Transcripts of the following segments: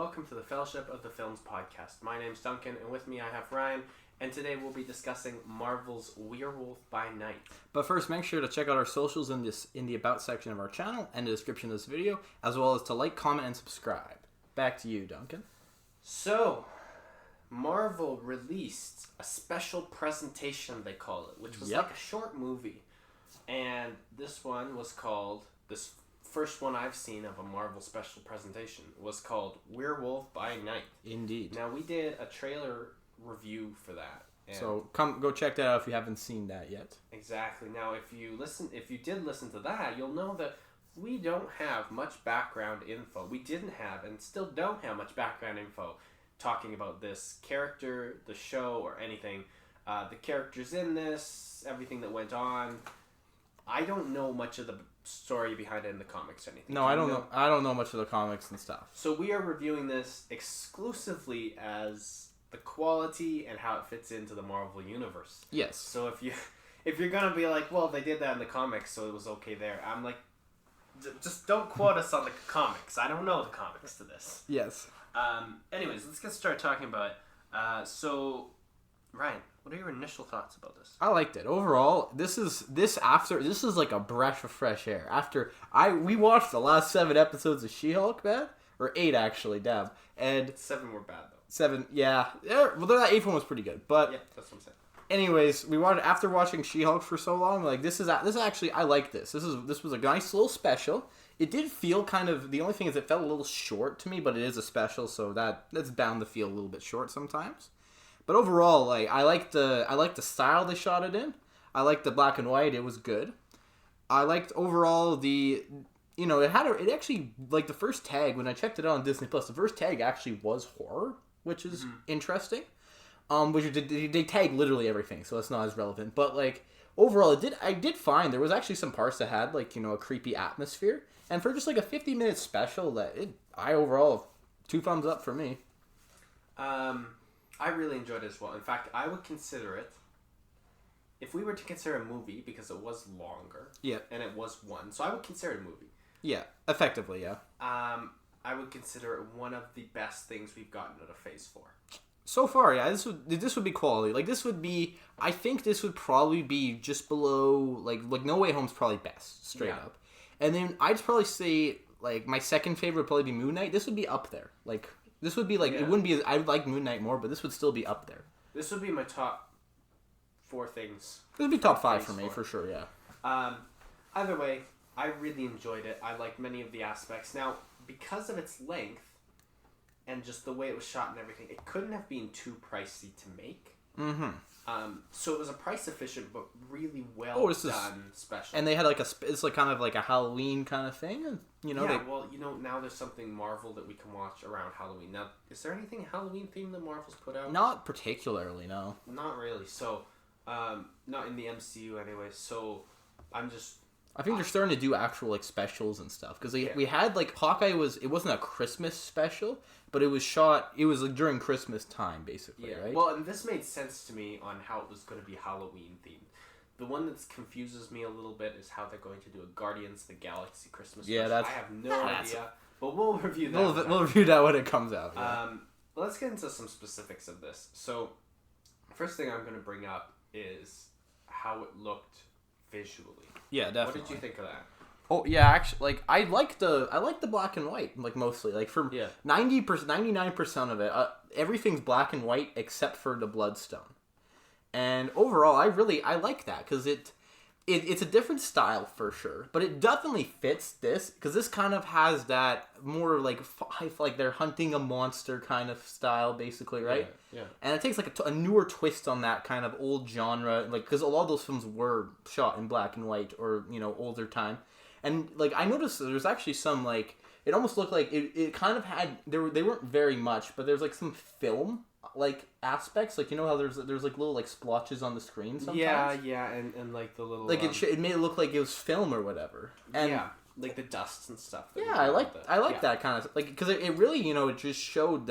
welcome to the Fellowship of the Films podcast. My name's Duncan, and with me I have Ryan, and today we'll be discussing Marvel's Werewolf by Night. But first, make sure to check out our socials in the About section of our channel and the description of this video, as well as to like, comment, and subscribe. Back to you, Duncan. So, Marvel released a special presentation, they call it, which was like a short movie. And this one was called, this first one I've seen of a Marvel special presentation, was called Werewolf by Night. Indeed. Now, we did a trailer review for that. So go check that out if you haven't seen that yet. Exactly. Now, if you did listen to that, you'll know that we don't have much background info. We didn't have and still don't have much background info talking about this character, the show, or anything. The characters in this, everything that went on. I don't know much of the story behind it in the comics or anything. No, I don't know. I don't know much of the comics and stuff. So we are reviewing this exclusively as the quality and how it fits into the Marvel universe. Yes. So if you're gonna be like, well, they did that in the comics, so it was okay there. I'm like, just don't quote us on the comics. I don't know the comics to this. Yes. Anyways, let's get started talking about it. So, Ryan, what are your initial thoughts about this? I liked it. Overall, this is like a breath of fresh air. We watched the last 7 episodes of She-Hulk, man. Or 8 actually, damn. And 7 were bad though. 7, yeah. Well, that 8th one was pretty good. But yeah, that's what I'm saying. Anyways, after watching She-Hulk for so long, like this is actually, I like this. This was a nice little special. It did feel kind of, the only thing is it felt a little short to me, but it is a special, so that's bound to feel a little bit short sometimes. But overall, like I like the style they shot it in. I liked the black and white. It was good. I liked overall it actually, like the first tag when I checked it out on Disney Plus, the first tag actually was horror, which is interesting. Which they tag literally everything, so that's not as relevant. But like overall, I did find there was actually some parts that had like a creepy atmosphere, and for just like a 50-minute special, I overall 2 thumbs up for me. I really enjoyed it as well. In fact, I would consider it, if we were to consider a movie, because it was longer. Yeah. And it was one, so I would consider it a movie. Yeah, effectively, yeah. I would consider it one of the best things we've gotten out of Phase 4. So far, yeah, this would be quality. Like I think this would probably be just below, like No Way Home's probably best, straight up. And then I'd probably say, like, my second favorite would probably be Moon Knight. This would be up there. Like, this would be, like, it wouldn't be, I would like Moon Knight more, but this would still be up there. This would be my top 4 things. This would be top 5 for me, for sure, yeah. Either way, I really enjoyed it. I liked many of the aspects. Now, because of its length, and just the way it was shot and everything, it couldn't have been too pricey to make. Mm-hmm. So it was a price efficient but really well done special. And they had it's like kind of like a Halloween kind of thing, and now there's something Marvel that we can watch around Halloween. Now, is there anything Halloween themed that Marvel's put out? Not particularly, no. Not really. So, not in the MCU anyway. So, I think they're starting to do actual like specials and stuff because we had like Hawkeye it wasn't a Christmas special, but it was like during Christmas time basically, right? Well, and this made sense to me on how it was going to be Halloween themed. The one that confuses me a little bit is how they're going to do a Guardians of the Galaxy Christmas special. I have no idea, but we'll review that. We'll review that when it comes out. Yeah. Let's get into some specifics of this. So, first thing I'm going to bring up is how it looked visually. Yeah, definitely. What did you think of that? Oh yeah, actually, like I like the black and white, like mostly, like for 99% of it, everything's black and white except for the Bloodstone. And overall, I like that because it's a different style for sure, but it definitely fits this because this kind of has that more like they're hunting a monster kind of style, basically, right? Yeah. And it takes like a newer twist on that kind of old genre, like because a lot of those films were shot in black and white or older time, and like I noticed there's actually some like it almost looked like it kind of had they weren't very much, but there's like some film like aspects, like how there's like little like splotches on the screen sometimes. Yeah, and like the little like it made it look like it was film or whatever. And like the dust and stuff. I like that kind of like because it really it just showed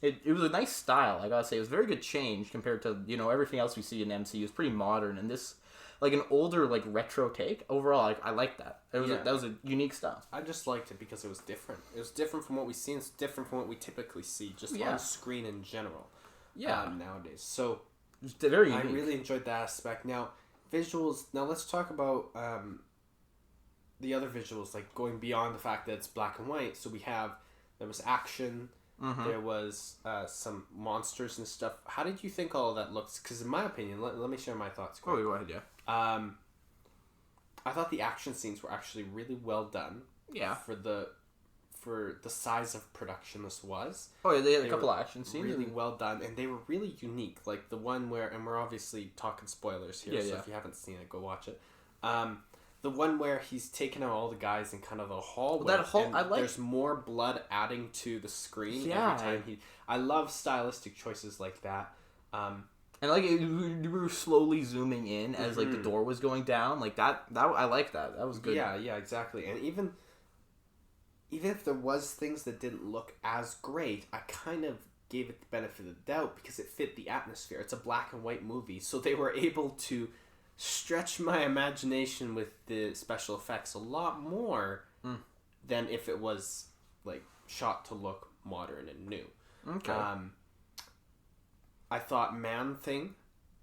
it was a nice style. I gotta say it was a very good change compared to everything else we see in MCU. It's pretty modern, and this like an older like retro take. Overall, I like that. That was a unique style. I just liked it because it was different. It was different from what we see. It's different from what we typically see, just on screen in general. Yeah. Nowadays, so it's very unique. I really enjoyed that aspect. Now, visuals. Now let's talk about the other visuals, like going beyond the fact that it's black and white. So there was action. Mm-hmm. There was some monsters and stuff. How did you think all of that looks? Because in my opinion, let me share my thoughts quick. Oh, go ahead, yeah. I thought the action scenes were actually really well done. Yeah. For the size of production this was. Oh, yeah, they had a couple of action scenes. Really well done, and they were really unique. Like the one where, and we're obviously talking spoilers here, so if you haven't seen it, go watch it. The one where he's taking out all the guys in kind of the hallway. There's more blood adding to the screen every time I love stylistic choices like that. And like we were slowly zooming in as like the door was going down, like that I like that. That was good. Yeah, exactly. And even if there was things that didn't look as great, I kind of gave it the benefit of the doubt because it fit the atmosphere. It's a black and white movie, so they were able to stretch my imagination with the special effects a lot more than if it was like shot to look modern and new. Okay. I thought Man-Thing.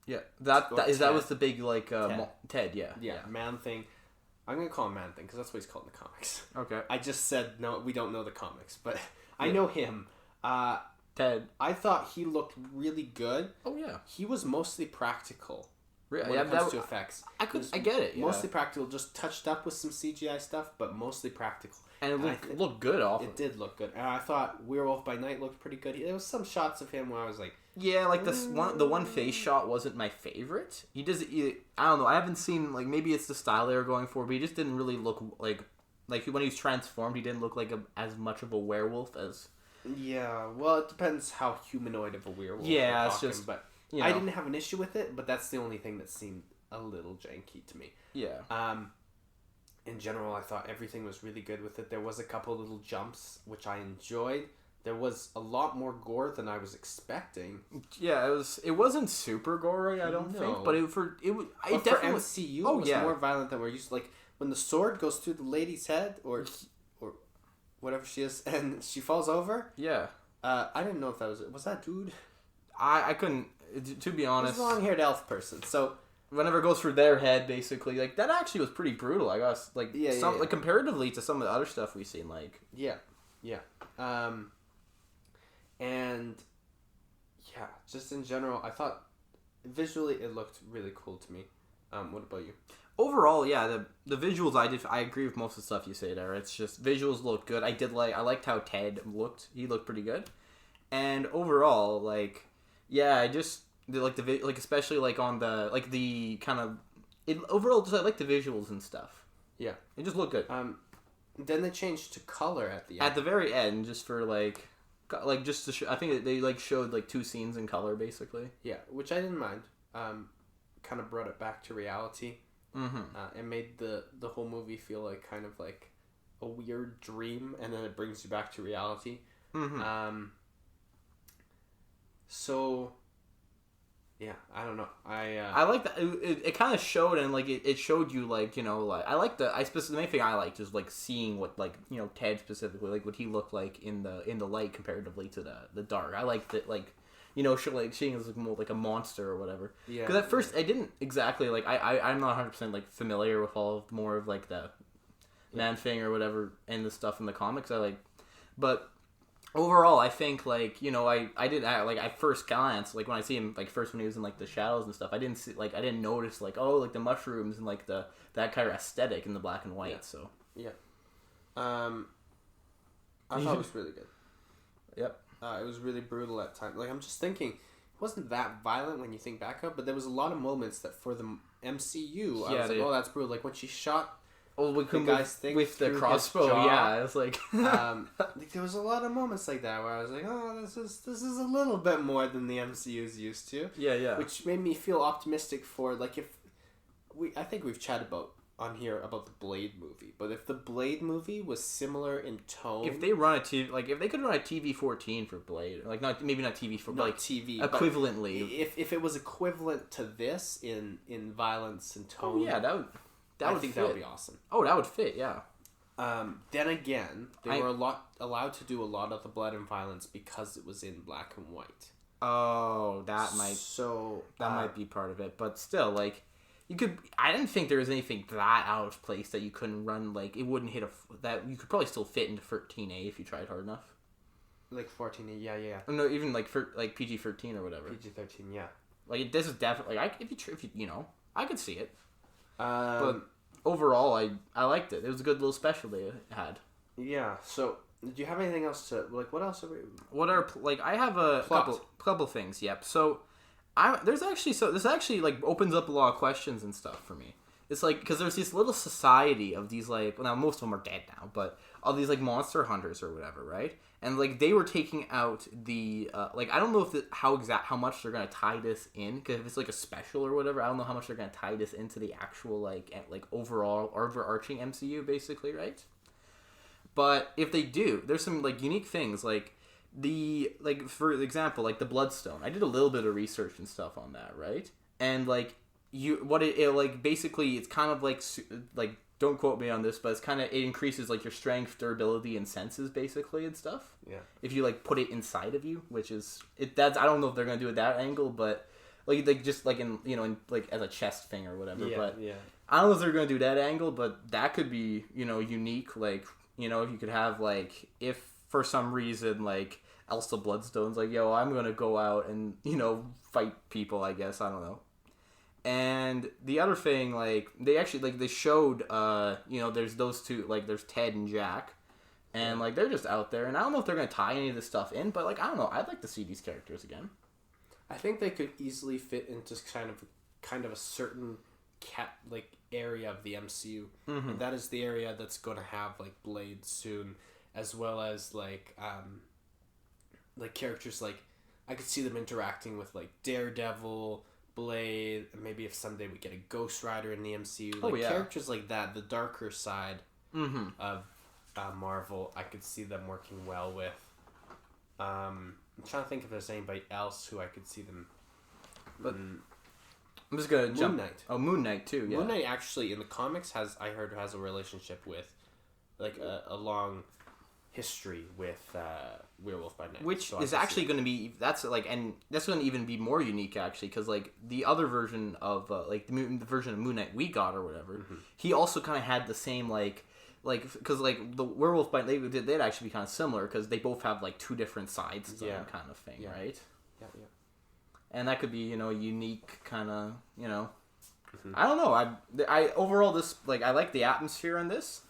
Yeah, that was the big like Ted. Yeah, Man-Thing. I'm gonna call him Man-Thing because that's what he's called in the comics. Okay. I just said no. We don't know the comics, but I know him. Ted. I thought he looked really good. Oh yeah. He was mostly practical. Really? When it comes to effects. I get it. Yeah. Mostly practical, just touched up with some CGI stuff, but mostly practical. And it looked good off. It did look good. And I thought Werewolf by Night looked pretty good. There was some shots of him where I was like... Yeah, like the one face shot wasn't my favorite. I don't know, I haven't seen, like, maybe it's the style they were going for, but he just didn't really look like when he was transformed, he didn't look like as much of a werewolf as... Yeah, well, it depends how humanoid of a werewolf we're talking, but I didn't have an issue with it, but that's the only thing that seemed a little janky to me. Yeah. In general, I thought everything was really good with it. There was a couple little jumps, which I enjoyed. There was a lot more gore than I was expecting. Yeah, it wasn't super gory, I don't think, but for MCU, it was more violent than we're used to. Like when the sword goes through the lady's head or whatever she is, and she falls over. Yeah. I didn't know if that was that dude. I couldn't, to be honest. It was a long-haired elf person, so. Whenever it goes through their head, basically, like that actually was pretty brutal. I guess, like like comparatively to some of the other stuff we've seen, like and just in general, I thought visually it looked really cool to me. What about you? Overall, yeah, the visuals I agree with most of the stuff you say there. It's just visuals looked good. I liked how Ted looked. He looked pretty good, and overall, like I just. Especially like on the kind of overall just I like the visuals and stuff. Yeah, it just looked good. Then they changed to color at the end. At the very end, just for like just to I think they like showed like 2 scenes in color basically. Yeah, which I didn't mind. Kind of brought it back to reality. Mm-hmm. It made the whole movie feel like kind of like a weird dream, and then it brings you back to reality. Mm-hmm. So. Yeah, I don't know. I like that. It kind of showed, and like it showed you like like I like the main thing I liked is like seeing what like Ted specifically like what he looked like in the light comparatively to the dark. I liked it like seeing as more like a monster or whatever. Yeah. Because at first I didn't exactly like I'm not 100% like familiar with more of like the Man-Thing or whatever and the stuff in the comics. But. Overall, I think like I did like at first glance like when I see him like first when he was in like the shadows and stuff I didn't notice like like the mushrooms and like that kind of aesthetic in the black and white I thought it was really good. Yep. It was really brutal at times. Like I'm just thinking, it wasn't that violent when you think back up, but there was a lot of moments that for the MCU I was like, oh that's brutal. Like when she shot. We the guy's thing with the crossbow, yeah. It's like there was a lot of moments like that where I was like, "Oh, this is a little bit more than the MCU's used to." Yeah. Which made me feel optimistic for like I think we've chatted about on here about the Blade movie, but if the Blade movie was similar in tone, if they run if they could run a TV-14 for Blade, like maybe not TV for, not like TV equivalently, if it was equivalent to this in violence and tone, I think that would be awesome. Oh, that would fit, yeah. Then again, they were allowed to do a lot of the blood and violence because it was in black and white. Oh, that might be part of it, but still, like, you could. I didn't think there was anything that out of place that you couldn't run. Like, it wouldn't hit that you could probably still fit into 13A if you tried hard enough. Like 14A, yeah. No, even like PG-13 or whatever. PG-13, yeah. Like, this is definitely if you I could see it. But overall, I liked it. It was a good little special they had. Yeah. So, do you have anything else to like? What else? I have a couple things. Yep. So, this actually like opens up a lot of questions and stuff for me. It's like because there's this little society of these like now most of them are dead now, but all these like monster hunters or whatever, right? And like they were taking out the I don't know if how much they're gonna tie this in, because if it's like a special or whatever, I don't know how much they're gonna tie this into the actual like overall overarching MCU basically, right? But if they do, there's some like unique things like for example like the Bloodstone. I did a little bit of research and stuff on that, right? And like basically it's kind of like don't quote me on this, but it increases like your strength, durability, and senses basically and stuff. Yeah. If you like put it inside of you, which is I don't know if they're gonna do it that angle, but like just like in like as a chest thing or whatever. Yeah, but yeah. I don't know if they're gonna do that angle, but that could be unique. Like if you could have like if for some reason like Elsa Bloodstone's like I'm gonna go out and fight people. I guess I don't know. And the other thing, like, they actually, like, they showed, there's those two, like, there's Ted and Jack, and, like, they're just out there, and I don't know if they're going to tie any of this stuff in, but, like, I don't know, I'd like to see these characters again. I think they could easily fit into kind of a certain area of the MCU, and that is the area that's going to have, like, Blade soon, as well as, like characters, like, I could see them interacting with, like, Daredevil, Blade, maybe if someday we get a Ghost Rider in the MCU, characters like that, the darker side of Marvel, I could see them working well with. I'm trying to think if there's anybody else who I could see them. But I'm just gonna jump. Moon Knight. Oh, Moon Knight too. Yeah. Moon Knight actually in the comics has a relationship with, like a long history with Werewolf by Night, which is actually going to be that's going to even be more unique actually, because like the other version of the version of Moon Knight we got or whatever, he also kind of had the same because like the Werewolf by Night they'd actually be kind of similar because they both have like two different sides to them kind of thing, right? Yeah. And that could be a unique kind of I don't know, I overall this I like the atmosphere in this.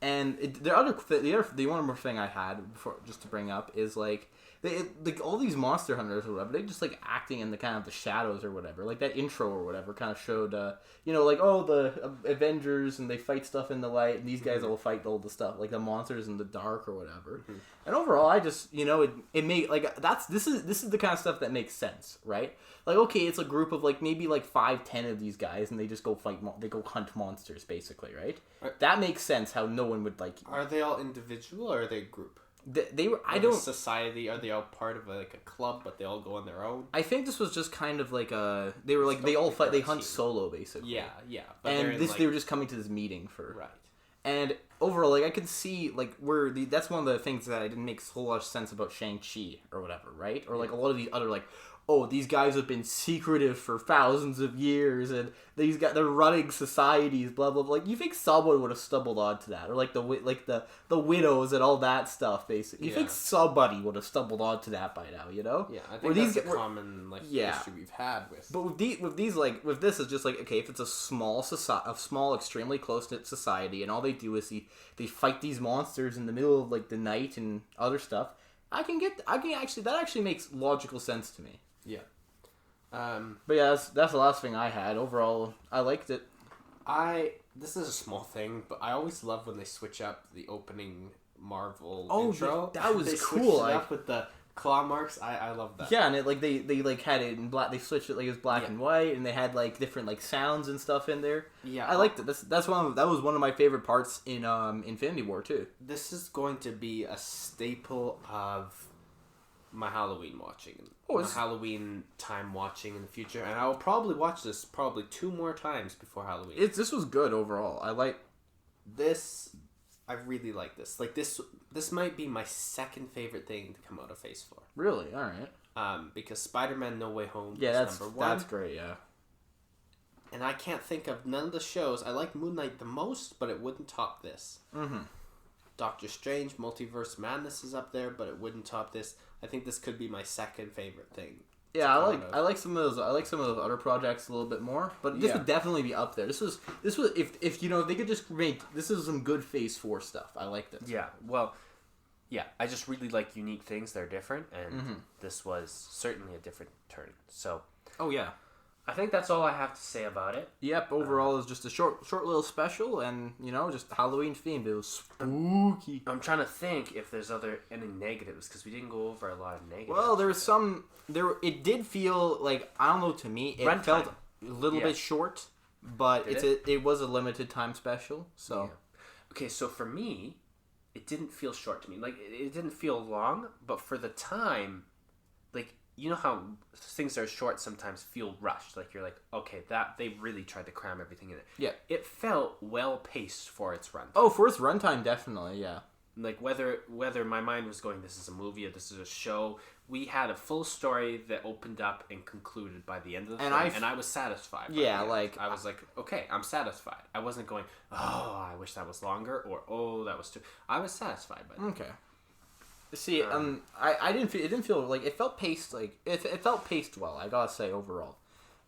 And the one more thing I had before just to bring up is all these monster hunters or whatever, they just like acting in the kind of the shadows or whatever, like that intro or whatever kind of showed the Avengers and they fight stuff in the light and these guys will fight all the stuff like the monsters in the dark or whatever. And overall I just it made this is the kind of stuff that makes sense, right? Like, okay, it's a group of maybe 5-10 of these guys and they just go they go hunt monsters basically, right? That makes sense how no one would Are they all individual or are they a group? They were. I don't. Society. Are they all part of a club, but they all go on their own? I think this was just kind of they were they all fight. They hunt solo basically. Yeah. But and they were just coming to this meeting for right. And overall, I could see that's one of the things that I didn't make a whole lot of sense about Shang-Chi or whatever, right? Or a lot of these other these guys have been secretive for thousands of years, and they're running societies, blah blah blah. You think someone would have stumbled onto that, or the widows and all that stuff, basically. You think somebody would have stumbled onto that by now, Yeah, I think that's a common issue we've had with. But with these with this is just okay, if it's a small extremely close knit society, and all they do is they fight these monsters in the middle of the night and other stuff. That actually makes logical sense to me. Yeah. But yeah, that's the last thing I had. Overall, I liked it. This is a small thing, but I always love when they switch up the opening Marvel intro. That was cool. Switched it up with the claw marks. I love that. Yeah, and it, like they like had it in black. They switched it like it was black and white, and they had like different like sounds and stuff in there. Yeah, I liked it. That was one of my favorite parts in Infinity War too. This is going to be a staple of my Halloween watching. My Halloween time watching in the future, and I will probably watch this 2 more times before Halloween. This was good overall. I like this. I really like this. Like this might be my second favorite thing to come out of Phase 4. Really? All right. Because Spider-Man No Way Home is number 1. That's great, yeah. And I can't think of none of the shows. I like Moon Knight the most, but it wouldn't top this. Mm-hmm. Doctor Strange, Multiverse Madness is up there, but it wouldn't top this. I think this could be my second favorite thing. Yeah, I like some of those. I like some of those other projects a little bit more, but this would definitely be up there. This was if you know if they could just make this is some good Phase 4 stuff. I like this. Yeah, well, yeah, I just really like unique things. They're different, and this was certainly a different turn. So, oh yeah, I think that's all I have to say about it. Yep. Overall, it's just a short little special, and just Halloween themed. It was spooky. I'm trying to think if there's any negatives because we didn't go over a lot of negatives. Well, there was some. It did feel like I don't know. To me, it felt a little bit short, but it was a limited time special. So, okay. So for me, it didn't feel short to me. Like it didn't feel long, but for the time, like. You know how things that are short sometimes feel rushed. Like you're like, okay, that they really tried to cram everything in it. Yeah. It felt well paced for its runtime. Oh, for its runtime, definitely, yeah. Like whether my mind was going, this is a movie or this is a show, we had a full story that opened up and concluded by the end of the film, and I was satisfied. Yeah, like I was like, okay, I'm satisfied. I wasn't going, oh, I wish that was longer, or oh, that was too. I was satisfied by that. Okay. See, I didn't feel. It didn't feel like it felt paced. Like it felt paced well. I gotta say overall,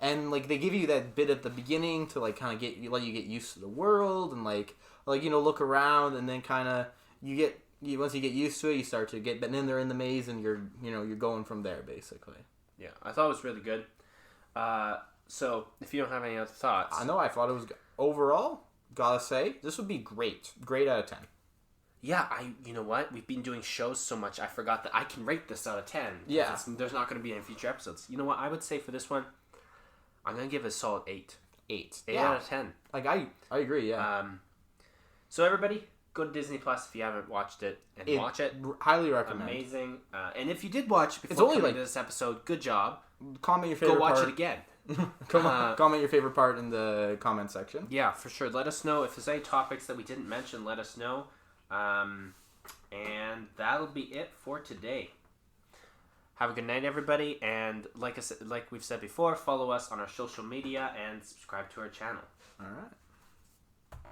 and like they give you that bit at the beginning to like kind of let you get used to the world and like look around, and then kind of once you get used to it, you start to get. But then they're in the maze, and you're going from there basically. Yeah, I thought it was really good. So if you don't have any other thoughts, I know I thought it was overall. Gotta say, this would be great. Great out of 10. Yeah, you know what? We've been doing shows so much, I forgot that I can rate this out of 10. Yeah. There's not going to be any future episodes. You know what? I would say for this one, I'm going to give it a solid 8. 8 out of 10. Like, I agree, yeah. So everybody, go to Disney Plus if you haven't watched it, and watch it. Highly recommend. Amazing. And if you did watch it before coming to this episode, good job. Comment your favorite Go watch part. it again. Comment your favorite part in the comment section. Yeah, for sure. Let us know if there's any topics that we didn't mention. Let us know. And that'll be it for today. Have a good night, everybody. And like we've said before, follow us on our social media and subscribe to our channel. All right.